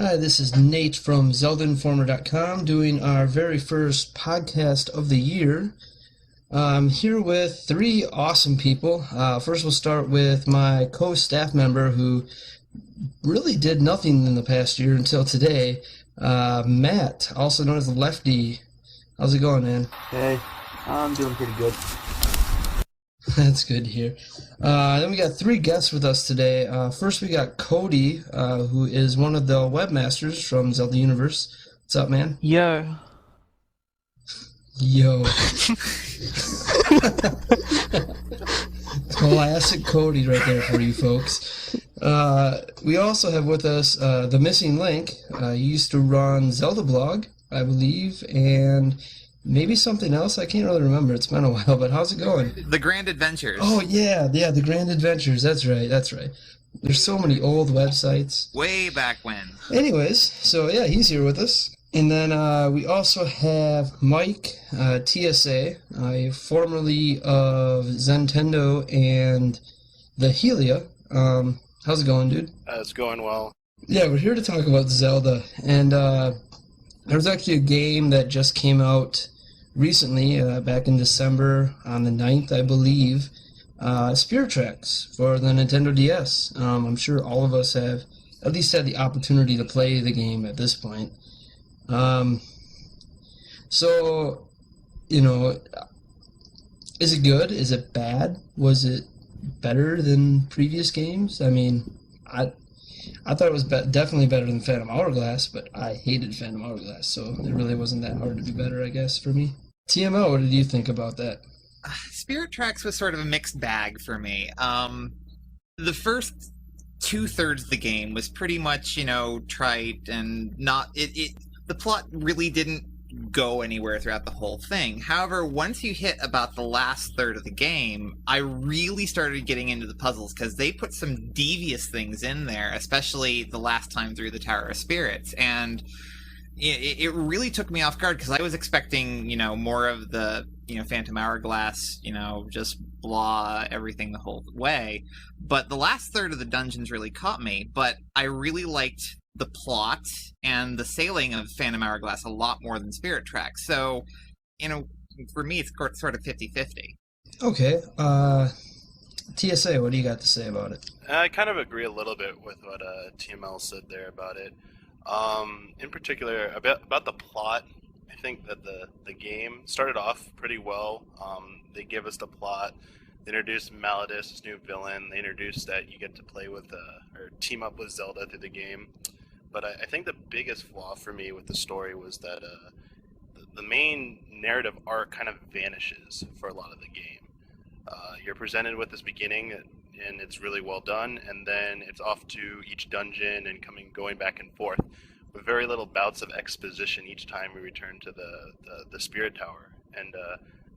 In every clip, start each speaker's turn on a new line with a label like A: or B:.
A: Hi, this is Nate from ZeldaInformer.com doing our very first podcast of the year. I'm here with three awesome people. First, we'll start with my co-staff member who really did nothing in the past year until today, Matt, also known as Lefty. How's it going, man?
B: Hey, I'm doing pretty good.
A: That's good to hear. Then we got three guests with us today. First, we got Cody, who is one of the webmasters from Zelda Universe. What's up, man?
C: Yo.
A: Yo. Classic Cody right there for you folks. We also have with us the missing link. He used to run Zelda blog, I believe, and maybe something else. I can't really remember. It's been a while, but how's it going?
D: The Grand Adventures.
A: Oh, yeah, the Grand Adventures. That's right. There's so many old websites.
D: Way back when.
A: Anyways, so yeah, he's here with us. And then we also have Mike, TSA, formerly of Zentendo and the Helia. How's it going, dude?
E: It's going well.
A: Yeah, we're here to talk about Zelda. And there's actually a game that just came out recently, back in December on the 9th, I believe. Spirit Tracks for the Nintendo DS. I'm sure all of us have at least had the opportunity to play the game at this point. So, is it good? Is it bad? Was it better than previous games? I mean, I thought it was definitely better than Phantom Hourglass, but I hated Phantom Hourglass, so it really wasn't that hard to be better, I guess, for me. TMO, what did you think about that?
D: Spirit Tracks was sort of a mixed bag for me. The first two-thirds of the game was pretty much, trite and not... The plot really didn't go anywhere throughout the whole thing. However, once you hit about the last third of the game, I really started getting into the puzzles because they put some devious things in there, especially the last time through the Tower of Spirits. And it really took me off guard because I was expecting, more of the, Phantom Hourglass, just blah everything the whole way. But the last third of the dungeons really caught me. But I really liked the plot and the sailing of Phantom Hourglass a lot more than Spirit Tracks. So, for me, it's sort of 50-50.
A: Okay. TSA, what do you got to say about it?
E: I kind of agree a little bit with what TML said there about it. In particular, about the plot, I think that the game started off pretty well. They give us the plot. They introduced Malladus, this new villain. They introduced that you get to play with, or team up with Zelda through the game. But I think the biggest flaw for me with the story was that the main narrative arc kind of vanishes for a lot of the game. You're presented with this beginning, and it's really well done, and then it's off to each dungeon and going back and forth with very little bouts of exposition each time we return to the Spirit Tower. And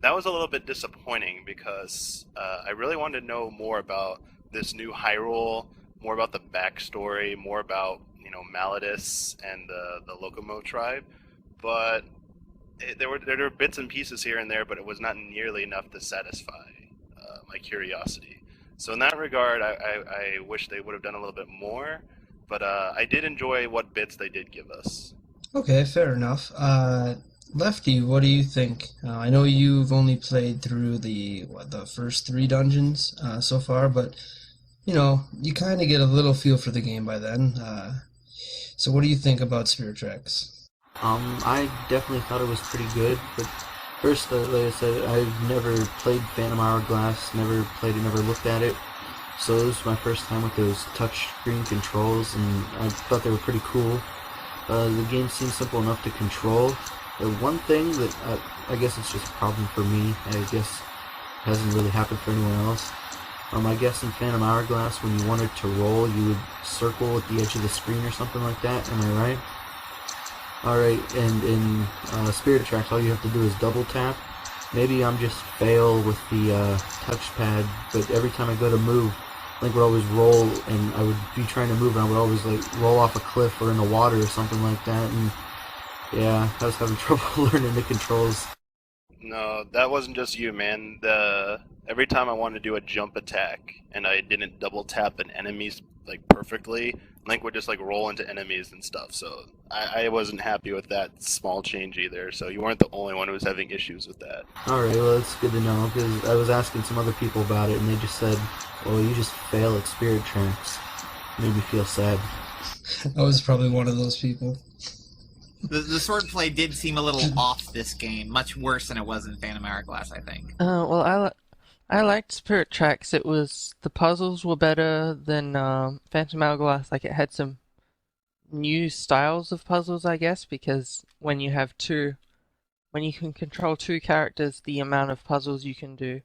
E: that was a little bit disappointing because I really wanted to know more about this new Hyrule, more about the backstory, more about Malladus and the Locomo tribe, but there were bits and pieces here and there, but it was not nearly enough to satisfy my curiosity. So in that regard, I wish they would have done a little bit more, but I did enjoy what bits they did give us.
A: Okay, fair enough. Lefty, what do you think? I know you've only played through the first three dungeons so far, but you kind of get a little feel for the game by then. So what do you think about Spirit Tracks?
B: I definitely thought it was pretty good, but first, like I said, I've never played Phantom Hourglass, never played it, never looked at it, so this was my first time with those touchscreen controls, and I thought they were pretty cool. The game seems simple enough to control. The one thing that I guess it's just a problem for me, I guess hasn't really happened for anyone else. I guess in Phantom Hourglass, when you wanted to roll, you would circle at the edge of the screen or something like that. Am I right? Alright, and in Spirit Tracks, all you have to do is double tap. Maybe I'm just fail with the touchpad, but every time I go to move, Link would always roll, and I would be trying to move, and I would always roll off a cliff or in the water or something like that. And yeah, I was having trouble learning the controls.
E: No, that wasn't just you, man. The every time I wanted to do a jump attack and I didn't double tap an enemy's like perfectly, Link would just like roll into enemies and stuff. So I wasn't happy with that small change either. So you weren't the only one who was having issues with that.
B: Alright, well, that's good to know, because I was asking some other people about it, and they just said, well, you just fail at Spirit Tracks. Made me feel sad.
A: I was probably one of those people.
D: The swordplay did seem a little off this game, much worse than it was in Phantom Hourglass, I think.
C: Well, I liked Spirit Tracks. It was the puzzles were better than Phantom Hourglass. Like it had some new styles of puzzles, I guess, because when you can control two characters, the amount of puzzles you can do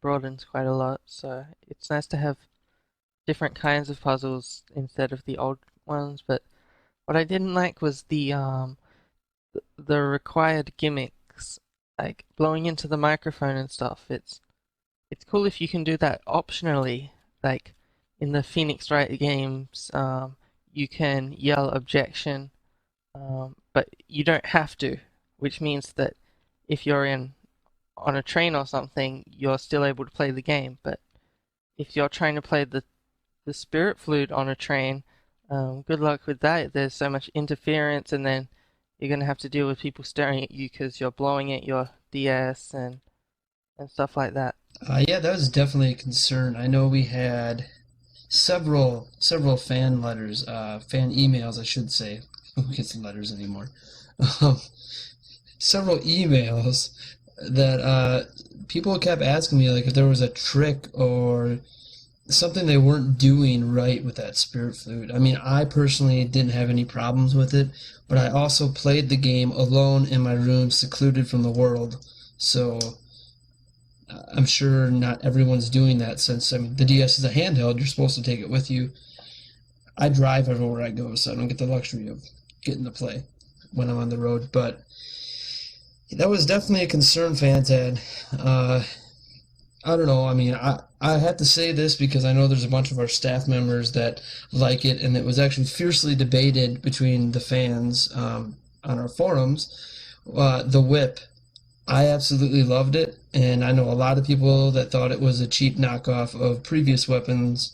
C: broadens quite a lot. So it's nice to have different kinds of puzzles instead of the old ones. But what I didn't like was the required gimmicks, like blowing into the microphone and stuff. It's cool if you can do that optionally, like in the Phoenix Wright games, you can yell objection, but you don't have to, which means that if you're on a train or something, you're still able to play the game. But if you're trying to play the spirit flute on a train, good luck with that. There's so much interference, and then you're gonna have to deal with people staring at you because you're blowing at your DS and stuff like that.
A: Yeah, that was definitely a concern. I know we had several fan letters, fan emails, I should say. Who gets letters anymore? Um, Several emails that people kept asking me like if there was a trick or something they weren't doing right with that spirit flute. I mean, I personally didn't have any problems with it, but I also played the game alone in my room, secluded from the world. So I'm sure not everyone's doing that since, I mean, the DS is a handheld. You're supposed to take it with you. I drive everywhere I go, so I don't get the luxury of getting to play when I'm on the road. But that was definitely a concern fans had. I don't know. I mean, I have to say this because I know there's a bunch of our staff members that like it, and it was actually fiercely debated between the fans on our forums. The whip, I absolutely loved it, and I know a lot of people that thought it was a cheap knockoff of previous weapons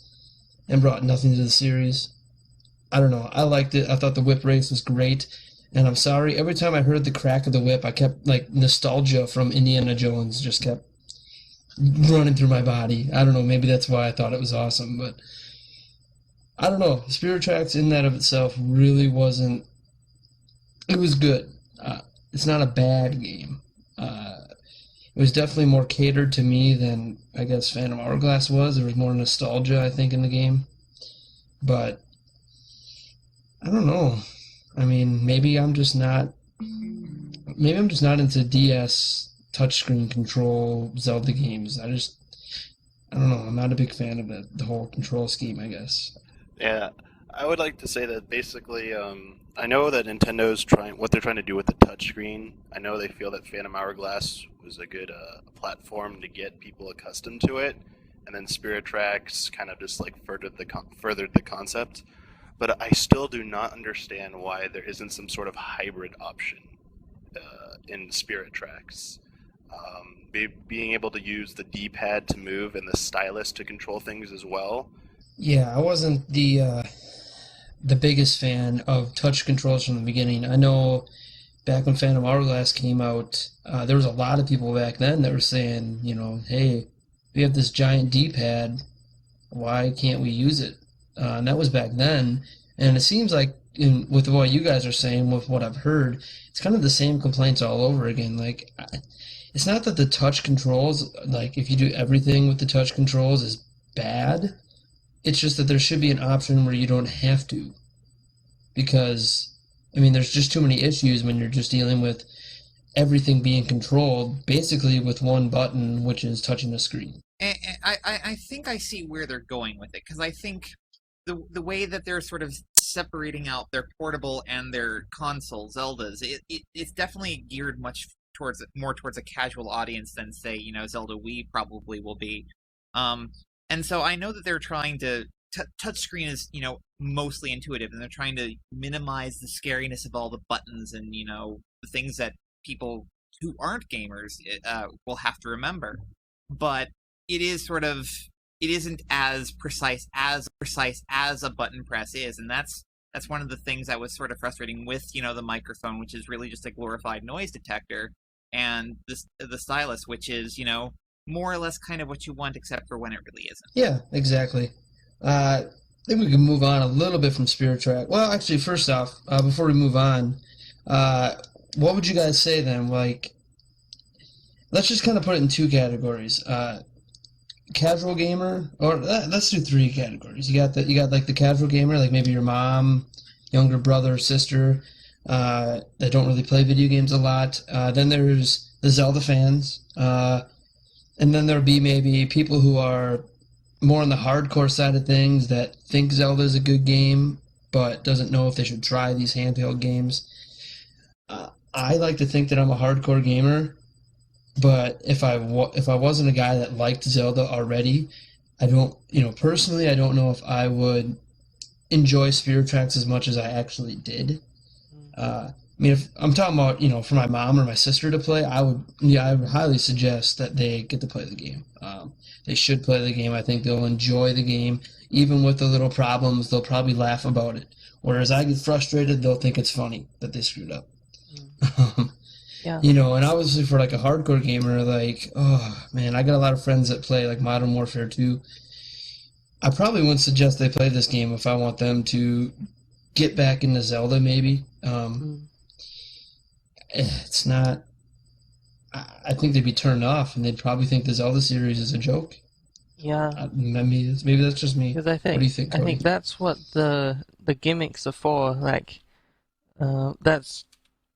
A: and brought nothing to the series. I don't know. I liked it. I thought the whip race was great, and I'm sorry. Every time I heard the crack of the whip, I kept, like, nostalgia from Indiana Jones just kept running through my body. I don't know, maybe that's why I thought it was awesome, but I don't know. Spirit Tracks in that of itself really wasn't. It was good. It's not a bad game. It was definitely more catered to me than I guess Phantom Hourglass was. There was more nostalgia, I think, in the game, but I don't know. I mean, maybe I'm just not. Maybe I'm just not into DS touchscreen control Zelda games. I don't know. I'm not a big fan of the whole control scheme, I guess.
E: Yeah, I would like to say that basically, I know that Nintendo's trying what they're trying to do with the touchscreen. I know they feel that Phantom Hourglass was a good platform to get people accustomed to it, and then Spirit Tracks kind of just like furthered the concept. But I still do not understand why there isn't some sort of hybrid option in Spirit Tracks. Being able to use the D-pad to move and the stylus to control things as well.
A: Yeah, I wasn't the biggest fan of touch controls from the beginning. I know back when Phantom Hourglass came out, there was a lot of people back then that were saying, you know, hey, we have this giant D-pad, why can't we use it? And that was back then. And it seems like, with what you guys are saying, with what I've heard, it's kind of the same complaints all over again. Like, it's not that the touch controls, like, if you do everything with the touch controls is bad. It's just that there should be an option where you don't have to. Because, I mean, there's just too many issues when you're just dealing with everything being controlled basically with one button, which is touching a screen.
D: I think I see where they're going with it, because I think the way that they're sort of separating out their portable and their console Zeldas, it's definitely geared much more towards a casual audience than, say, Zelda Wii probably will be. And so I know that they're trying to touchscreen is mostly intuitive, and they're trying to minimize the scariness of all the buttons and the things that people who aren't gamers will have to remember. But it is sort of it isn't as precise as a button press is, and that's one of the things that was sort of frustrating with the microphone, which is really just a glorified noise detector, and the stylus, which is more or less kind of what you want, except for when it really isn't.
A: Yeah, exactly. I think we can move on a little bit from Spirit Track. Well, actually, first off, before we move on, what would you guys say then? Like, let's just kind of put it in two categories. Casual gamer, or let's do three categories. You got like the casual gamer, like maybe your mom, younger brother, sister, that don't really play video games a lot. Then there's the Zelda fans, and then there'll be maybe people who are more on the hardcore side of things that think Zelda is a good game, but doesn't know if they should try these handheld games. I like to think that I'm a hardcore gamer, but if I wasn't a guy that liked Zelda already, I don't, personally, I don't know if I would enjoy Spirit Tracks as much as I actually did. I mean, if I'm talking about, for my mom or my sister to play, I would highly suggest that they get to play the game. They should play the game. I think they'll enjoy the game. Even with the little problems, they'll probably laugh about it. Whereas I get frustrated, they'll think it's funny that they screwed up.
C: Yeah.
A: And obviously for like a hardcore gamer, like, oh man, I got a lot of friends that play like Modern Warfare 2. I probably wouldn't suggest they play this game if I want them to get back into Zelda, maybe. It's not. I think they'd be turned off, and they'd probably think the Zelda series is a joke.
C: Yeah.
A: Maybe that's just me.
C: Because I think,
A: what do you think, Cody?
C: I think that's what the gimmicks are for. Like, that's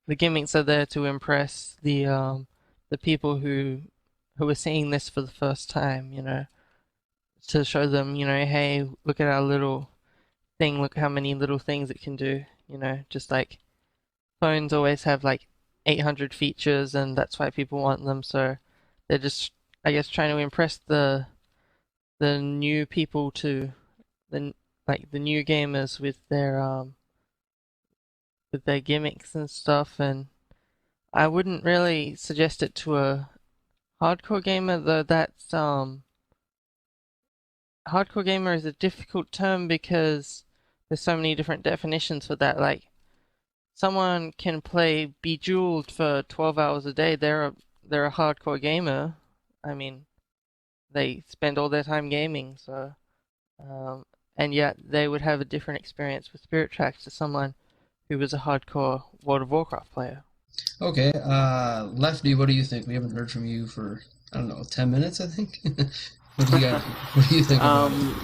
C: the gimmicks are there to impress the people who are seeing this for the first time. To show them, hey, look at our little thing. Look how many little things it can do. Just like phones always have like 800 features, and that's why people want them. So they're just, I guess, trying to impress the new people to the new gamers with their gimmicks and stuff. And I wouldn't really suggest it to a hardcore gamer, though. That's hardcore gamer is a difficult term because there's so many different definitions for that. Like, someone can play Bejeweled for 12 hours a day. They're a hardcore gamer. I mean, they spend all their time gaming, so and yet they would have a different experience with Spirit Tracks to someone who was a hardcore World of Warcraft player.
A: Okay, Lefty, what do you think? We haven't heard from you for, I don't know, 10 minutes, I think? What do you think about it?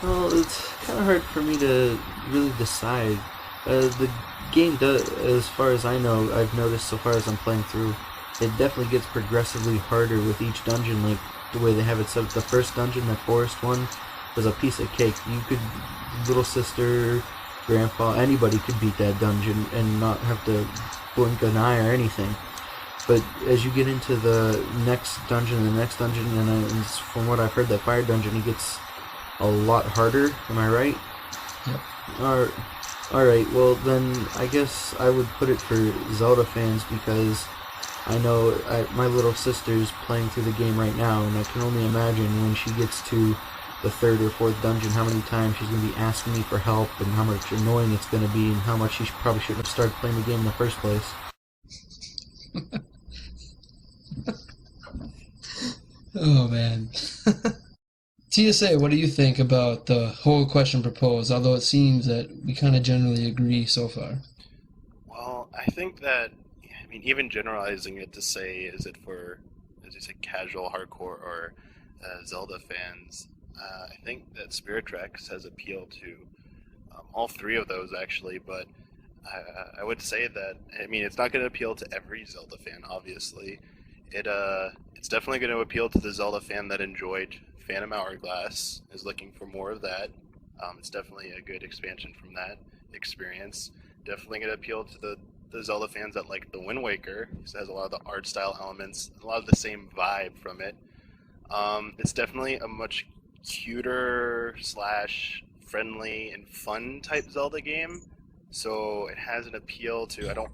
B: Well, it's kind of hard for me to really decide. The game does, as far as I know, I've noticed so far as I'm playing through, it definitely gets progressively harder with each dungeon, like the way they have it set up. The first dungeon, that forest one, was a piece of cake. You could, little sister, grandpa, anybody could beat that dungeon and not have to blink an eye or anything. But as you get into the next dungeon and the next dungeon, and from what I've heard, that fire dungeon, it gets a lot harder. Am I right?
A: Yep.
B: Alright, well then I guess I would put it for Zelda fans, because I know my little sister's playing through the game right now, and I can only imagine when she gets to the third or fourth dungeon how many times she's going to be asking me for help, and how much annoying it's going to be, and how much she probably shouldn't have started playing the game in the first place.
A: Oh man. TSA, what do you think about the whole question proposed, although it seems that we kind of generally agree so far?
E: Well, I think that, even generalizing it to say, is it for, as you said, casual, hardcore, or Zelda fans, I think that Spirit Tracks has appeal to all three of those, actually, but I would say that, it's not going to appeal to every Zelda fan, obviously. It's definitely going to appeal to the Zelda fan that enjoyed Phantom Hourglass, is looking for more of that. It's definitely a good expansion from that experience. Definitely going to appeal to the Zelda fans that like the Wind Waker, because it has a lot of the art style elements, a lot of the same vibe from it. It's definitely a much cuter / friendly and fun type Zelda game. so it has an appeal to, I don't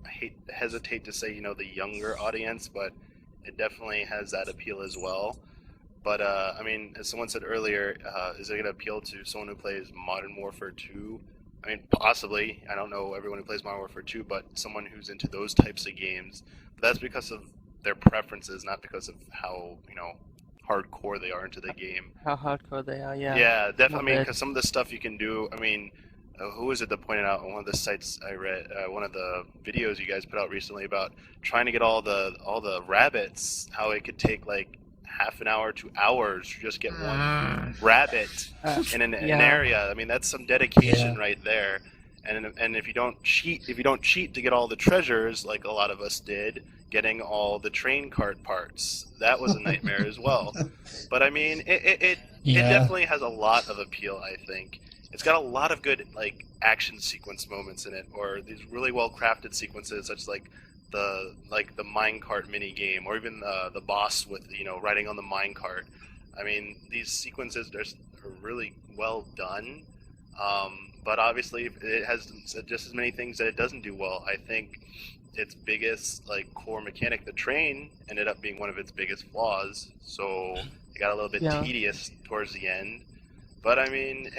E: hesitate to say, the younger audience, but it definitely has that appeal as well. But I mean, as someone said earlier, is it going to appeal to someone who plays Modern Warfare 2? I mean, possibly. I don't know everyone who plays Modern Warfare 2, but someone who's into those types of games. But that's because of their preferences, not because of how hardcore they are into the game.
C: How hardcore they are, yeah.
E: Yeah, definitely. I mean, because some of the stuff you can do. I mean, who was it that pointed out on one of the sites I read, one of the videos you guys put out recently about trying to get all the rabbits, how it could take like half an hour to hours to just get one rabbit in an area. I mean, that's some dedication right there. And if you don't cheat to get all the treasures like a lot of us did, getting all the train cart parts, that was a nightmare as well. But I mean, it definitely has a lot of appeal, I think. It's got a lot of good like action sequence moments in it, or these really well crafted sequences, such like the minecart mini game, or even the boss with riding on the minecart. I mean, these sequences are really well done. But obviously, it has just as many things that it doesn't do well. I think its biggest like core mechanic, the train, ended up being one of its biggest flaws. So it got a little bit tedious towards the end. But I mean,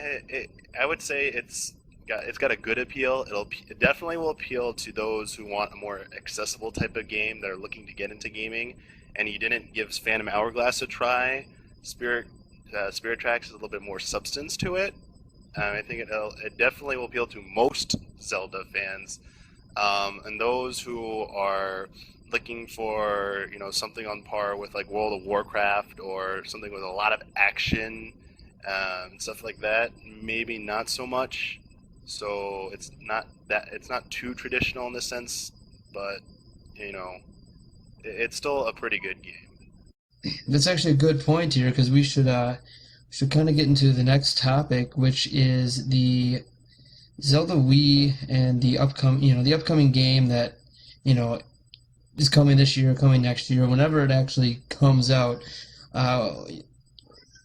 E: I would say it's got a good appeal. It definitely will appeal to those who want a more accessible type of game, that are looking to get into gaming. And you didn't give Phantom Hourglass a try. Spirit Tracks has a little bit more substance to it. I think it definitely will appeal to most Zelda fans, and those who are looking for something on par with like World of Warcraft, or something with a lot of action and stuff like that. Maybe not so much. So it's not too traditional in this sense, but it's still a pretty good game.
A: That's actually a good point here, because we should kind of get into the next topic, which is the Zelda Wii and the upcoming game that is coming this year, coming next year, whenever it actually comes out.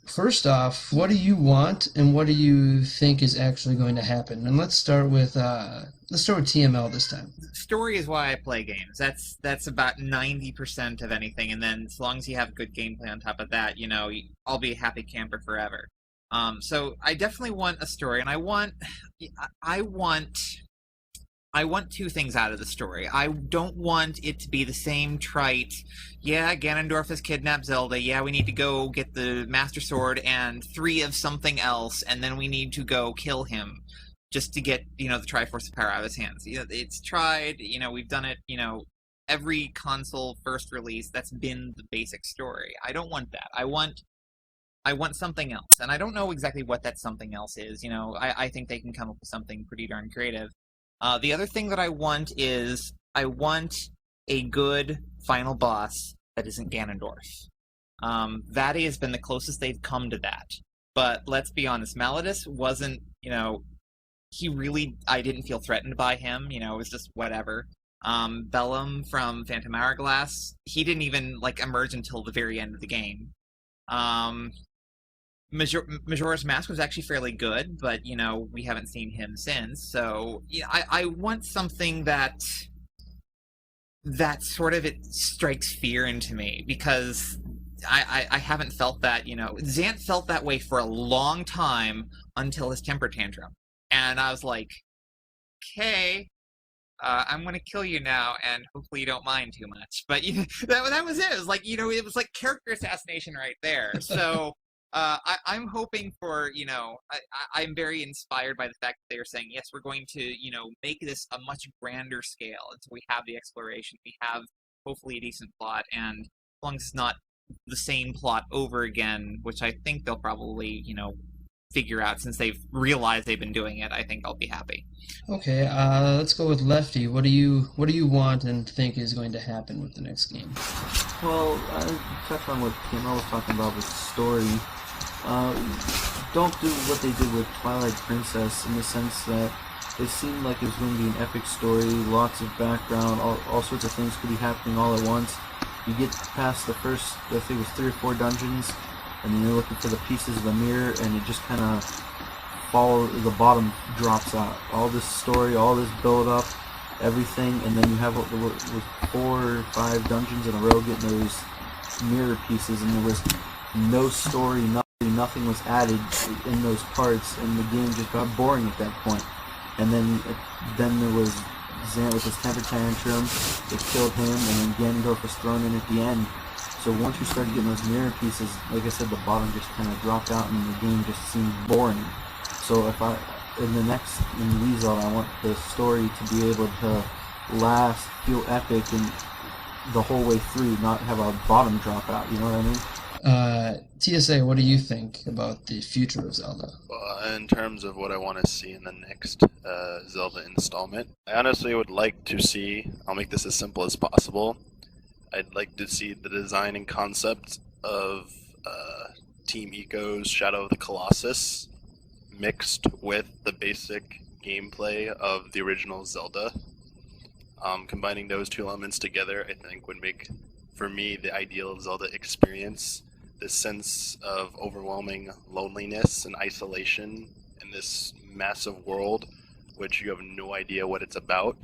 A: First off, what do you want, and what do you think is actually going to happen? And let's start with TML this time.
D: Story is why I play games. That's about 90% of anything, and then as long as you have good gameplay on top of that, I'll be a happy camper forever. So I definitely want a story, and I want two things out of the story. I don't want it to be the same trite, Ganondorf has kidnapped Zelda, we need to go get the Master Sword and 3 of something else, and then we need to go kill him just to get, the Triforce of Power out of his hands. It's tried, we've done it, every console first release, that's been the basic story. I don't want that. I want something else, and I don't know exactly what that something else is. I think they can come up with something pretty darn creative. The other thing that I want is, I want a good final boss that isn't Ganondorf. That has been the closest they've come to that. But let's be honest, Malladus wasn't, I didn't feel threatened by him, it was just whatever. Bellum from Phantom Hourglass, he didn't even, emerge until the very end of the game. Majora's Mask was actually fairly good, but, we haven't seen him since, so, I want something that sort of, it strikes fear into me, because I haven't felt that, Zant felt that way for a long time until his temper tantrum, and I was like, okay, I'm gonna kill you now, and hopefully you don't mind too much, but, that was it. It was like, it was like character assassination right there, so... I'm hoping for, I'm very inspired by the fact that they are saying, yes, we're going to, make this a much grander scale. And so we have the exploration, we have hopefully a decent plot, and as long as it's not the same plot over again, which I think they'll probably, figure out since they've realized they've been doing it, I think I'll be happy.
A: Okay, let's go with Lefty. What do you want and think is going to happen with the next game?
B: Well, I touch on what TML was talking about with the story. Don't do what they did with Twilight Princess, in the sense that it seemed like it was going to be an epic story, lots of background, all sorts of things could be happening all at once. You get past the first, I think it was 3 or 4 dungeons, and then you're looking for the pieces of the mirror, and it just kind of the bottom drops out. All this story, all this build up, everything, and then you have what was 4 or 5 dungeons in a row getting those mirror pieces, and there was no story, nothing was added in those parts, and the game just got boring at that point. And then there was Zant with his temper tantrum, it killed him, and then Ganondorf was thrown in at the end. So once you started getting those mirror pieces, like I said, the bottom just kind of dropped out and the game just seemed boring. So in Wii Zelda, I want the story to be able to last, feel epic, and the whole way through, not have a bottom drop out, you know what I mean?
A: TSA, what do you think about the future of Zelda?
E: In terms of what I want to see in the next Zelda installment, I honestly would like to see, I'll make this as simple as possible, I'd like to see the design and concept of Team Ico's Shadow of the Colossus mixed with the basic gameplay of the original Zelda. Combining those two elements together, I think, would make, for me, the ideal Zelda experience. This sense of overwhelming loneliness and isolation in this massive world, which you have no idea what it's about,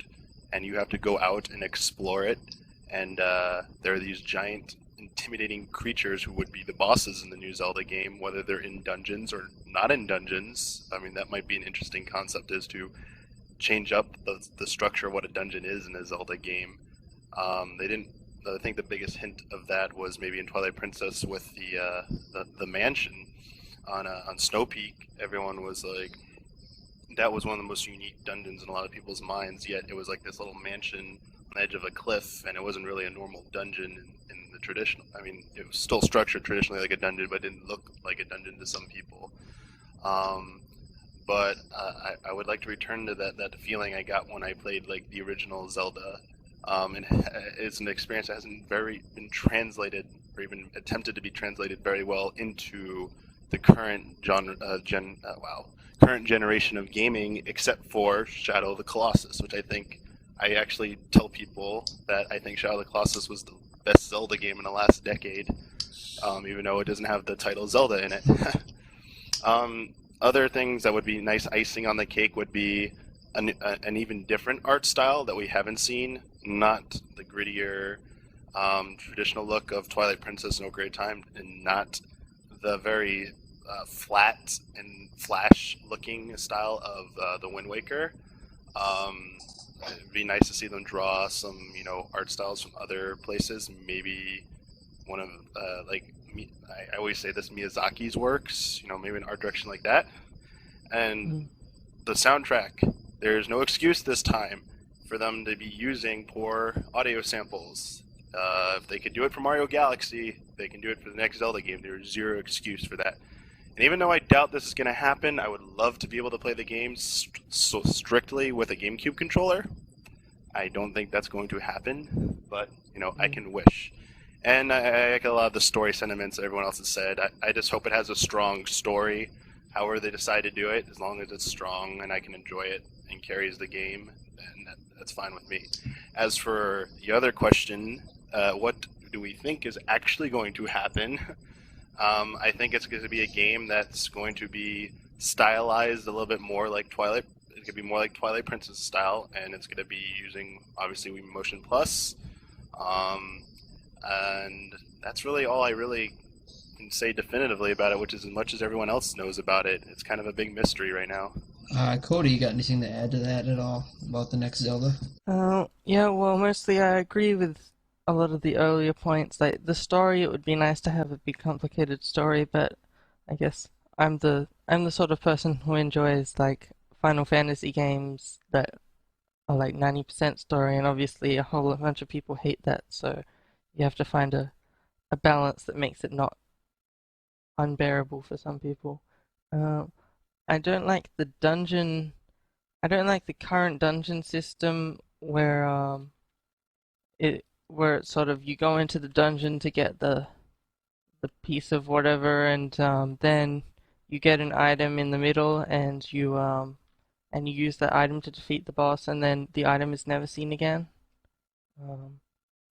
E: and you have to go out and explore it. And there are these giant, intimidating creatures who would be the bosses in the new Zelda game, whether they're in dungeons or not in dungeons. I mean, that might be an interesting concept, is to change up the structure of what a dungeon is in a Zelda game. They didn't. I think the biggest hint of that was maybe in Twilight Princess with the mansion on Snow Peak. Everyone was like, that was one of the most unique dungeons in a lot of people's minds. Yet it was like this little mansion on the edge of a cliff, and it wasn't really a normal dungeon in the traditional. I mean, it was still structured traditionally like a dungeon, but didn't look like a dungeon to some people. But I would like to return to that feeling I got when I played like the original Zelda. And it's an experience that hasn't been translated or even attempted to be translated very well into the current current generation of gaming, except for Shadow of the Colossus, which I actually tell people that I think Shadow of the Colossus was the best Zelda game in the last decade, even though it doesn't have the title Zelda in it. Other things that would be nice icing on the cake would be an even different art style that we haven't seen, not the grittier, traditional look of Twilight Princess and Ocarina of Time, and not the very flat and flash-looking style of the Wind Waker. It'd be nice to see them draw some, art styles from other places. Maybe one of I always say this, Miyazaki's works. Maybe an art direction like that. And the soundtrack. There's no excuse this time for them to be using poor audio samples. If they could do it for Mario Galaxy, they can do it for the next Zelda game. There's zero excuse for that. And even though I doubt this is going to happen, I would love to be able to play the game so strictly with a GameCube controller. I don't think that's going to happen, but, I can wish. And I echo a lot of the story sentiments that everyone else has said. I just hope it has a strong story. However they decide to do it, as long as it's strong and I can enjoy it and carries the game, then that's fine with me. As for the other question, what do we think is actually going to happen? I think it's going to be a game that's going to be stylized a little bit more like Twilight. It's going to be more like Twilight Princess style, and it's going to be using, obviously, Wii Motion Plus. And that's really all I really can say definitively about it, which is as much as everyone else knows about it. It's kind of a big mystery right now.
A: Cody, you got anything to add to that at all about the next Zelda?
C: Yeah, well, mostly I agree with a lot of the earlier points. Like the story, it would be nice to have a big complicated story, but I guess I'm the sort of person who enjoys like Final Fantasy games that are like 90% story, and obviously a whole bunch of people hate that, so you have to find a balance that makes it not unbearable for some people. I don't like the dungeon. I don't like the current dungeon system where it's sort of you go into the dungeon to get the piece of whatever, and then you get an item in the middle, and you use that item to defeat the boss, and then the item is never seen again.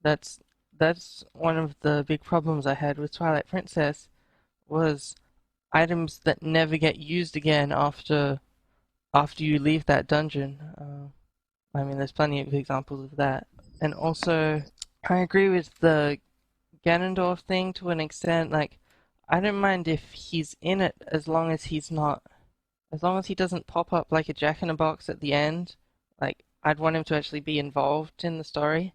C: That's one of the big problems I had with Twilight Princess was items that never get used again after you leave that dungeon. I mean, there's plenty of examples of that. And also, I agree with the Ganondorf thing to an extent. Like, I don't mind if he's in it as long as he's not, as long as he doesn't pop up like a jack-in-a-box at the end. Like, I'd want him to actually be involved in the story.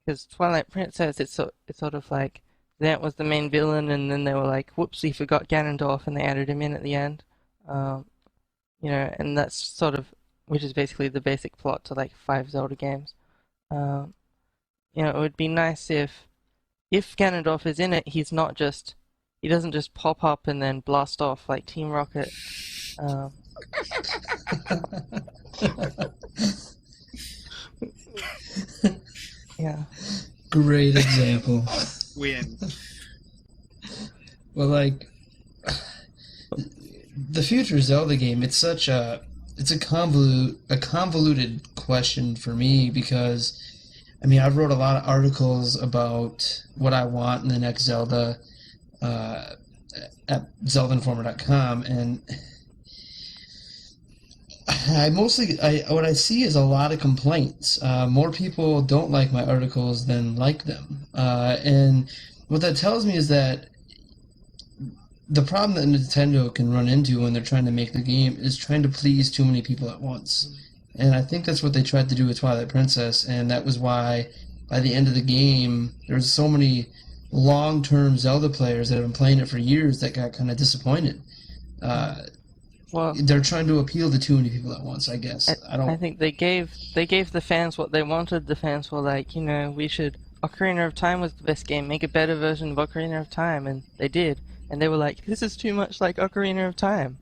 C: Because Twilight Princess, it's sort of like that was the main villain, and then they were like, whoops, we forgot Ganondorf, and they added him in at the end. And that's sort of, which is basically the basic plot to like 5 Zelda games. It would be nice if Ganondorf is in it, he doesn't just pop up and then blast off like Team Rocket. Yeah.
A: Great example.
D: Win.
A: Well, like, the future Zelda game, it's a convoluted question for me because, I mean, I've wrote a lot of articles about what I want in the next Zelda at ZeldaInformer.com, and what I see is a lot of complaints. More people don't like my articles than like them, and what that tells me is that the problem that Nintendo can run into when they're trying to make the game is trying to please too many people at once. And I think that's what they tried to do with Twilight Princess, and that was why by the end of the game, there was so many long-term Zelda players that have been playing it for years that got kind of disappointed.
C: Well,
A: they're trying to appeal to too many people at once, I guess.
C: I think they gave the fans what they wanted. The fans were like, we should. Ocarina of Time was the best game. Make a better version of Ocarina of Time, and they did. And they were like, this is too much like Ocarina of Time.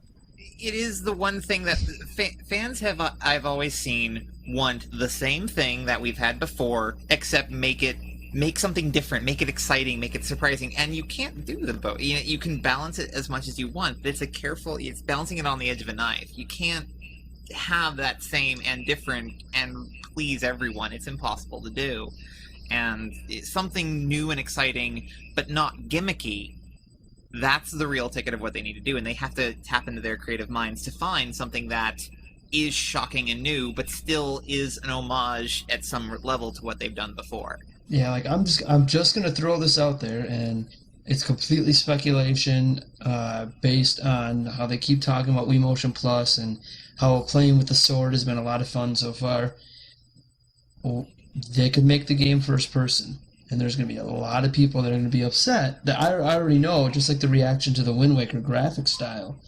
D: It is the one thing that fans have, I've always seen, want the same thing that we've had before, except make something different, make it exciting, make it surprising, and you can't do them both. You can balance it as much as you want, but it's balancing it on the edge of a knife. You can't have that same and different and please everyone. It's impossible to do. And it's something new and exciting, but not gimmicky. That's the real ticket of what they need to do, and they have to tap into their creative minds to find something that is shocking and new, but still is an homage at some level to what they've done before.
A: Yeah, like I'm just gonna throw this out there, and it's completely speculation, based on how they keep talking about Wii Motion Plus and how playing with the sword has been a lot of fun so far. Well, they could make the game first person. And there's going to be a lot of people that are going to be upset that I already know, just like the reaction to the Wind Waker graphic style.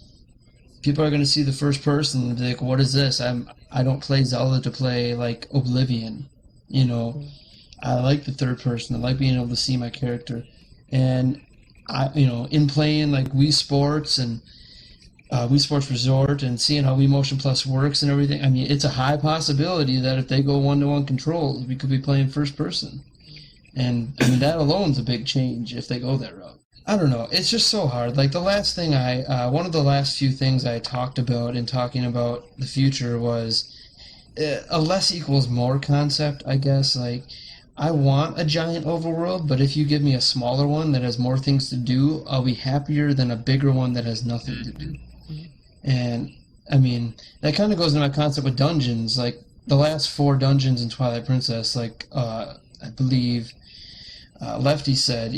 A: People are going to see the first person and be like, what is this? I don't play Zelda to play, like, Oblivion. I like the third person. I like being able to see my character. And, in playing, like, Wii Sports and Wii Sports Resort and seeing how Wii Motion Plus works and everything, I mean, it's a high possibility that if they go one-to-one controls, we could be playing first person. And I mean, that alone's a big change if they go that route. I don't know. It's just so hard. Like the last thing one of the last few things I talked about in talking about the future was a less equals more concept, I guess. Like, I want a giant overworld, but if you give me a smaller one that has more things to do, I'll be happier than a bigger one that has nothing to do. And I mean, that kind of goes into my concept with dungeons. Like the last 4 dungeons in Twilight Princess, like I believe Lefty said,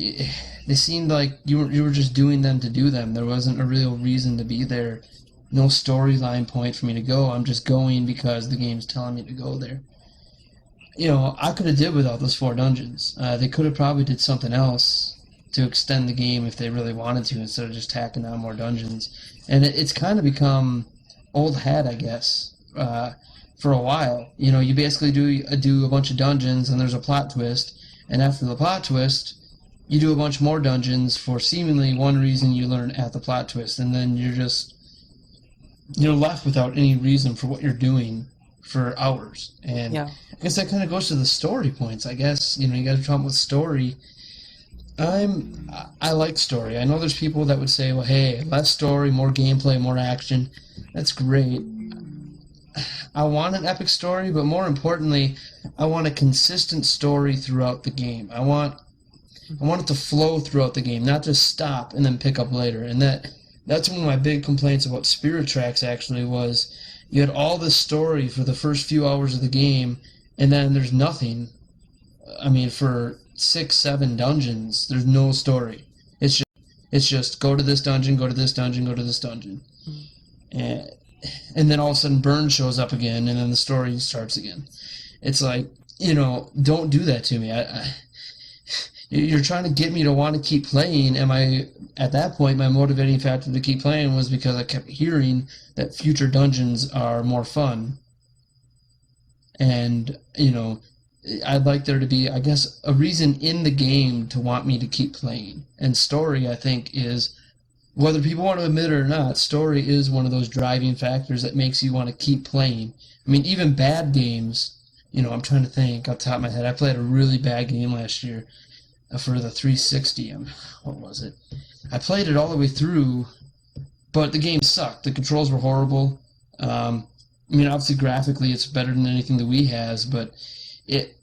A: they seemed like you were just doing them to do them. There wasn't a real reason to be there. No storyline point for me to go. I'm just going because the game's telling me to go there. I could have did without those 4 dungeons. They could have probably did something else to extend the game if they really wanted to, instead of just tacking on more dungeons. And it's kind of become old hat, I guess, for a while. You basically do a bunch of dungeons and there's a plot twist. And after the plot twist, you do a bunch more dungeons for seemingly one reason you learn at the plot twist, and then you're left without any reason for what you're doing for hours. And yeah. I guess that kind of goes to the story points. I guess you got to come up with story. I like story. I know there's people that would say, well, hey, less story, more gameplay, more action. That's great. I want an epic story, but more importantly, I want a consistent story throughout the game. I want it to flow throughout the game, not just stop and then pick up later. And that that's one of my big complaints about Spirit Tracks actually was you had all this story for the first few hours of the game, and then there's nothing. I mean, for 6, 7 dungeons, there's no story. It's just go to this dungeon, go to this dungeon, go to this dungeon, and then all of a sudden Burn shows up again, and then the story starts again. It's like, don't do that to me. You're trying to get me to want to keep playing, and at that point, my motivating factor to keep playing was because I kept hearing that future dungeons are more fun. And, I'd like there to be, I guess, a reason in the game to want me to keep playing. And story, I think, is, whether people want to admit it or not, story is one of those driving factors that makes you want to keep playing. I mean, even bad games, I'm trying to think off the top of my head. I played a really bad game last year for the 360. What was it? I played it all the way through, but the game sucked. The controls were horrible. Obviously graphically it's better than anything the Wii has, but it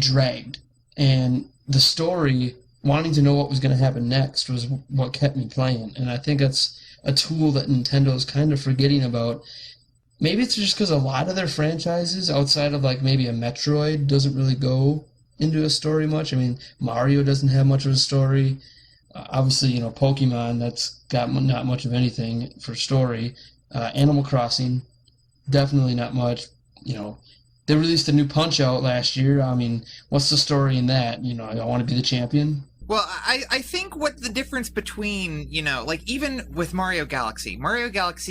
A: dragged. And the story, wanting to know what was going to happen next, was what kept me playing. And I think that's a tool that Nintendo's kind of forgetting about. Maybe it's just because a lot of their franchises, outside of like maybe a Metroid, doesn't really go into a story much. I mean, Mario doesn't have much of a story. Obviously, Pokemon, that's got not much of anything for story. Animal Crossing, definitely not much. They released a new Punch-Out last year. I mean, what's the story in that? I want to be the champion.
D: Well, I think what the difference between, even with Mario Galaxy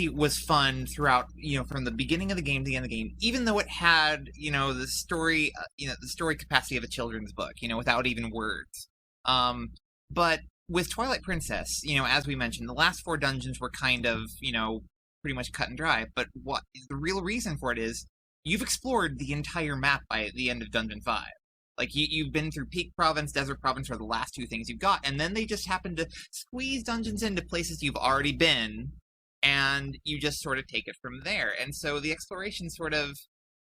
D: was fun throughout, from the beginning of the game to the end of the game, even though it had, the story, the story capacity of a children's book, without even words. But with Twilight Princess, as we mentioned, the last 4 dungeons were kind of, pretty much cut and dry. But what the real reason for it is, you've explored the entire map by the end of Dungeon 5. Like, you've been through Peak Province, Desert Province are the last 2 things you've got, and then they just happen to squeeze dungeons into places you've already been, and you just sort of take it from there. And so the exploration's sort of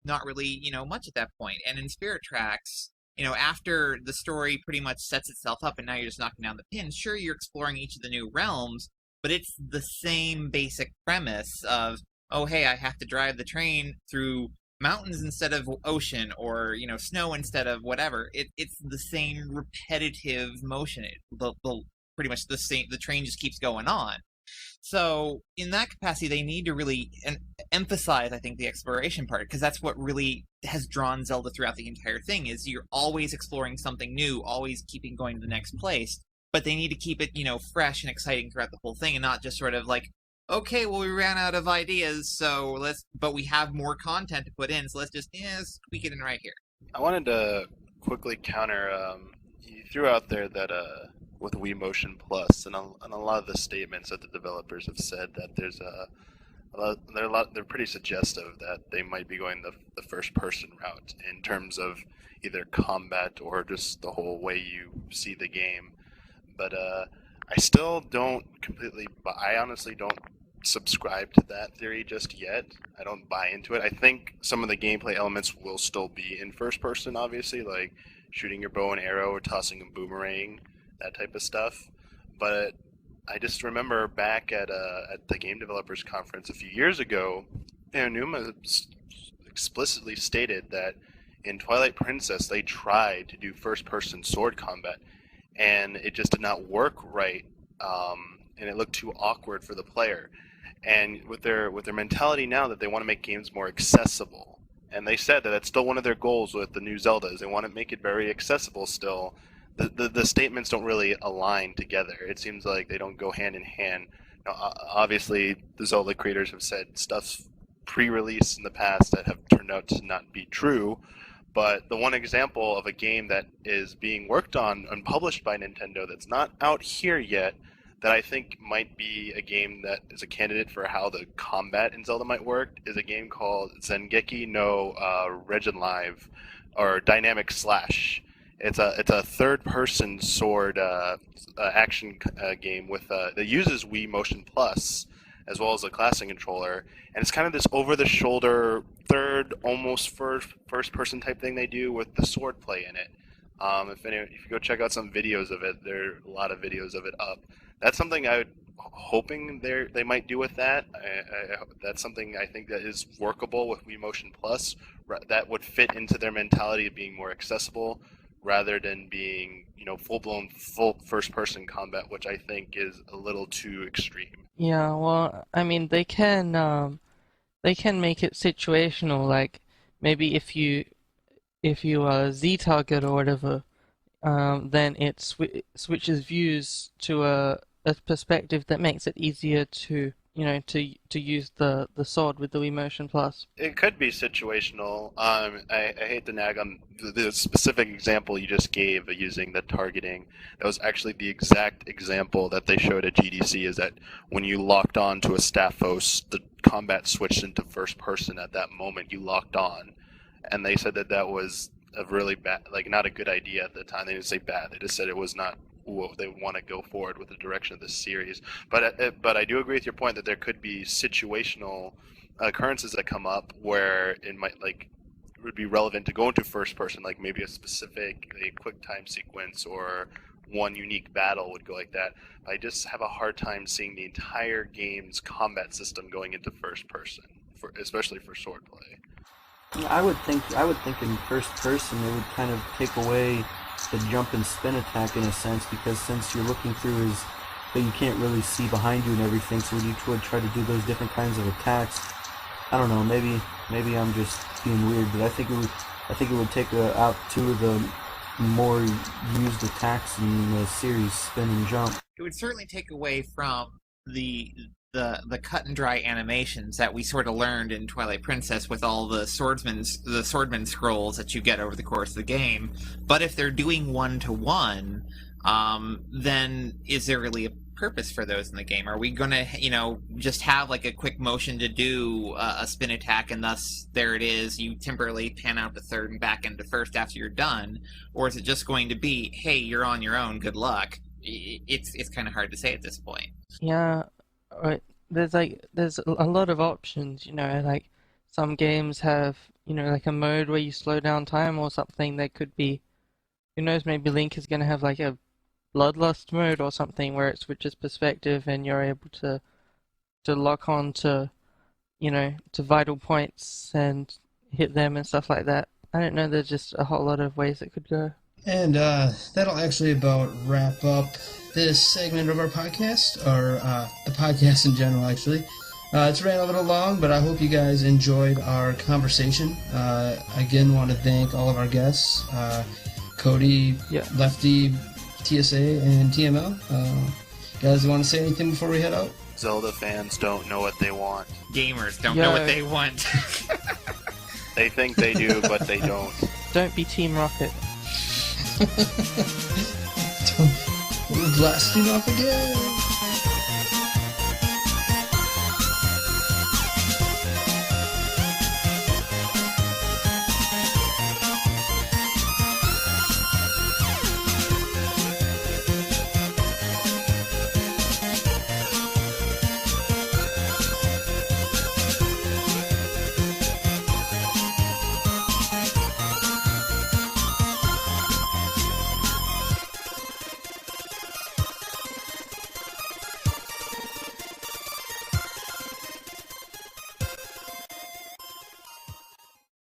D: not really, much at that point. And in Spirit Tracks, after the story pretty much sets itself up and now you're just knocking down the pins, sure, you're exploring each of the new realms, but it's the same basic premise of, oh, hey, I have to drive the train through mountains instead of ocean, or snow instead of whatever. It's the same repetitive motion. Pretty much the same. The train just keeps going on. So in that capacity, they need to really emphasize, I think, the exploration part, because that's what really has drawn Zelda throughout the entire thing. Is you're always exploring something new, always keeping going to the next place. But they need to keep it, fresh and exciting throughout the whole thing, and not just sort of like, okay, well, we ran out of ideas, but we have more content to put in, so let's just squeak it in right here.
E: I wanted to quickly counter. You threw out there that with Wii Motion Plus, and a lot of the statements that the developers have said, that they're pretty suggestive that they might be going the first person route in terms of either combat or just the whole way you see the game. But I still don't completely. I honestly don't subscribe to that theory just yet. I don't buy into it. I think some of the gameplay elements will still be in first person, obviously, like shooting your bow and arrow or tossing a boomerang, that type of stuff. But I just remember back at the Game Developers Conference a few years ago, Aonuma explicitly stated that in Twilight Princess they tried to do first person sword combat, and it just did not work right, and it looked too awkward for the player. And with their mentality now that they want to make games more accessible, and they said that that's still one of their goals with the new Zelda, is they want to make it very accessible still. The statements don't really align together. It seems like they don't go hand in hand. Obviously, the Zelda creators have said stuff pre-release in the past that have turned out to not be true. But the one example of a game that is being worked on and published by Nintendo that's not out here yet, that I think might be a game that is a candidate for how the combat in Zelda might work, is a game called Zengeki no Regenlive, or Dynamic Slash. It's a third-person sword action game that uses Wii Motion Plus as well as a classic controller, and it's kind of this over-the-shoulder third, almost first-person type thing they do with the sword play in it. If you go check out some videos of it, there are a lot of videos of it up. that's something I would hoping they might do with that. That's something I think that is workable with Wii Motion Plus. That would fit into their mentality of being more accessible, rather than being full first-person combat, which I think is a little too extreme.
C: Yeah, well, I mean, they can make it situational, like maybe if you are Z target or whatever, then it switches views to a perspective that makes it easier to to use the sword with the Wii Motion Plus.
E: It could be situational. I hate to nag on the specific example you just gave using the targeting. That was actually the exact example that they showed at GDC, is that when you locked on to a Staphos, the combat switched into first person at that moment you locked on. And they said that was a really bad, not a good idea at the time. They didn't say bad, they just said it was not they would want to go forward with the direction of this series. But I do agree with your point that there could be situational occurrences that come up where it would be relevant to go into first person, like maybe a quick time sequence or one unique battle would go like that. I just have a hard time seeing the entire game's combat system going into first person, especially for swordplay.
B: I would think in first person it would kind of take away the jump and spin attack in a sense, because since you're looking through but you can't really see behind you and everything, so you would try to do those different kinds of attacks. I don't know, maybe I'm just being weird, but I think it would take out two of the more used attacks in the series, spin and jump.
D: It would certainly take away from the cut and dry animations that we sort of learned in Twilight Princess with all the swordsman scrolls that you get over the course of the game. But if they're doing one-to-one, then is there really a purpose for those in the game? Are we going to, just have like a quick motion to do a spin attack, and thus there it is, you temporarily pan out to third and back into first after you're done? Or is it just going to be, hey, you're on your own, good luck? It's kind of hard to say at this point.
C: Yeah. Right. There's a lot of options, like some games have, like a mode where you slow down time or something. There could be, who knows, maybe Link is going to have like a bloodlust mode or something where it switches perspective and you're able to lock on to, to vital points and hit them and stuff like that. I don't know, there's just a whole lot of ways it could go.
A: And that'll actually about wrap up this segment of our podcast, or the podcast in general, actually. It's ran a little long, but I hope you guys enjoyed our conversation. Again, want to thank all of our guests, Cody, Lefty, TSA, and TML. Guys, want to say anything before we head out?
E: Zelda fans don't know what they want.
D: Gamers don't know what they want.
E: They think they do, but they don't.
C: Don't be Team Rocket.
A: We're blasting off again.